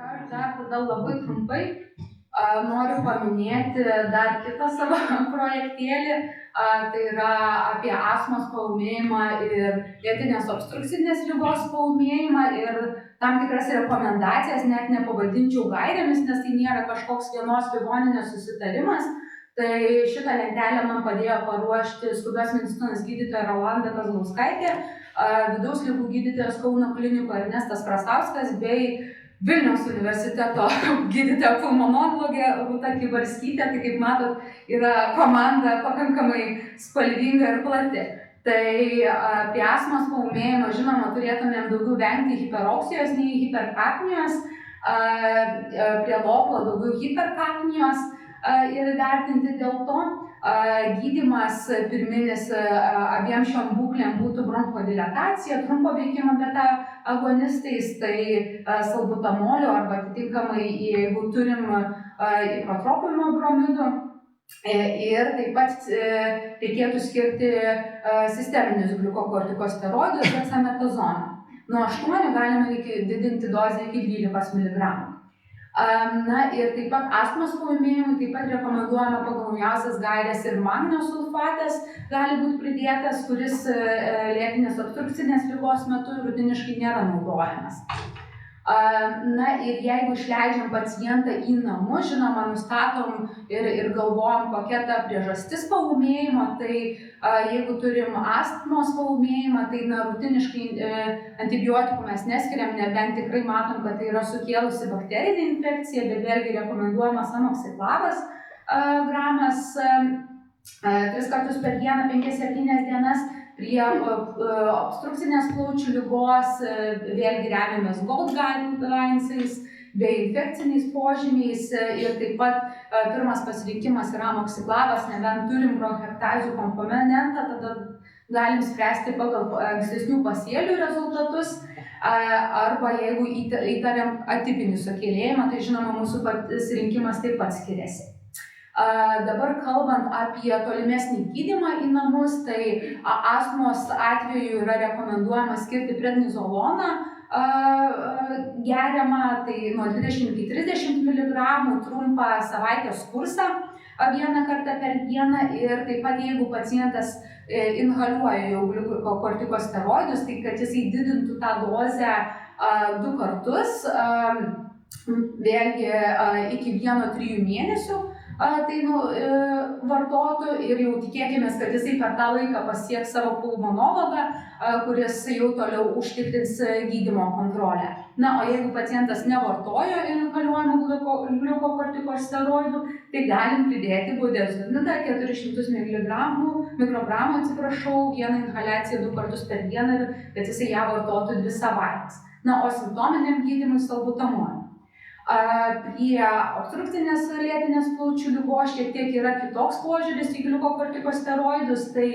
Aš dar tada labai trumpai noriu paminėti dar kitą savo projektėlį, tai yra apie astmos paūmėjimą ir lėtinės obstrukcinės ligos paūmėjimą ir tam tikras rekomendacijas, net nepavadinčiau gairėmis, nes tai nėra kažkoks vienos ligoninės susitarimas. Tai šitą lentelę man padėjo paruošti skubios medicinos gydytoja Rolanda Kazlauskaitė, vidaus ligų gydytojas Kauno klinikų Ernestas Krasauskas bei Vilniaus universiteto gydytoja pulmonologė Rūta Kibarskytė. Tai kaip matot, yra komanda pakankamai spalvinga ir plati. Tai apie astmos paūmėjimą, žinoma, turėtumėm daugiau vengti hiperoksijos nei hiperkapnijos, prie loplo daugiau hiperkapnijos ir vertinti dėl to. Gydymas pirminis abiem šiom būklėm būtų bronchodilatacija, trumpo veikimo beta agonistais, tai salbutamolio arba atitinkamai, jeigu turim ipotropino bromidų. Ir taip pat reikėtų skirti sisteminius gliukokortikosteroidus dexamethazoną. Nuo 8 galime didinti dozę iki 12 mg. Na ir taip pat astmos paūmėjimui taip pat rekomenduojama pagal naujausias gaires ir magnio sulfatas gali būti pridėtas, kuris lėtinės obstrukcinės ligos metu rutiniškai nėra naudojamas. Na ir jeigu išleidžiam pacientą į namus, žinoma, nustatom ir galvojam, kokia ta priežastis paūmėjimo, tai jeigu turim astmos paūmėjimą, tai rutiniškai antibiotikų mes neskiriam, nebent tikrai matom, kad tai yra sukėlusi bakterinė infekcija, bet vėlgi rekomenduojamas amoxiclavas gramas 3 kartus per dieną 5-7 dienas. Prie obstrukcinės plaučių ligos vėlgi remiamės GOLD guidelinesais bei infekciniais požymiais ir taip pat pirmas pasirinkimas yra amoxiclavas, nebent turim bronchektazių komponentą, tada galim spręsti pagal ankstesnių pasėlių rezultatus arba jeigu įtariam atipinį sukėlėjimą, tai žinoma mūsų pasirinkimas taip pat skiriasi. Dabar kalbant apie tolimesnį gydymą į namus, tai astmos atveju yra rekomenduojama skirti prednizoloną geriamą, tai nuo 20 iki 30 mg trumpą savaitės kursą vieną kartą per dieną ir taip pat jeigu pacientas inhaliuoja jau gliukokortikosteroidus, tai kad jisai didintų tą dozę 2 kartus, vėlgi iki 1-3 mėnesių. Tai vartotų ir jau tikėkime, kad jisai per tą laiką pasieks savo pulmonologą, kuris jau toliau užtikrins gydymo kontrolę. Na, o jeigu pacientas nevartojo inhaliuojamų gliukokortikosteroidų, tai galim pridėti budesonidą 400 mikrogramų, vieną inhaliaciją 2 kartus per dieną, kad jisai ją vartotų 2 savaitės. Na, o simptominiam gydymui salbutamolį. Prie obstrukcinės lėtinės plaučių ligos šiek tiek yra kitoks požiūris į gliukokortikosteroidus, tai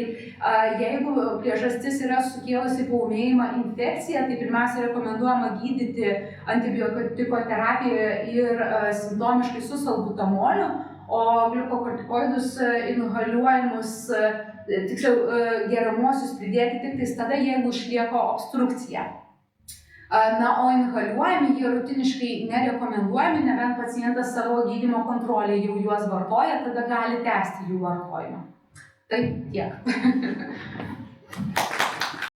jeigu priežastis yra sukėlusi paūmėjimą infekciją, tai pirmiausia rekomenduojama gydyti antibiotikoterapija ir simptomiškai su salbutamoliu, o gliukokortikoidus inhaliuojamus, tiksliau geriamuosius pridėti tik tais tada, jeigu išlieka obstrukcija. Na, o inhaliuojami jie rutiniškai nerekomenduojami, nebent pacientas savo gydymo kontrolėje jau juos vartoja, tada gali tęsti jų vartojimą. Tai tiek.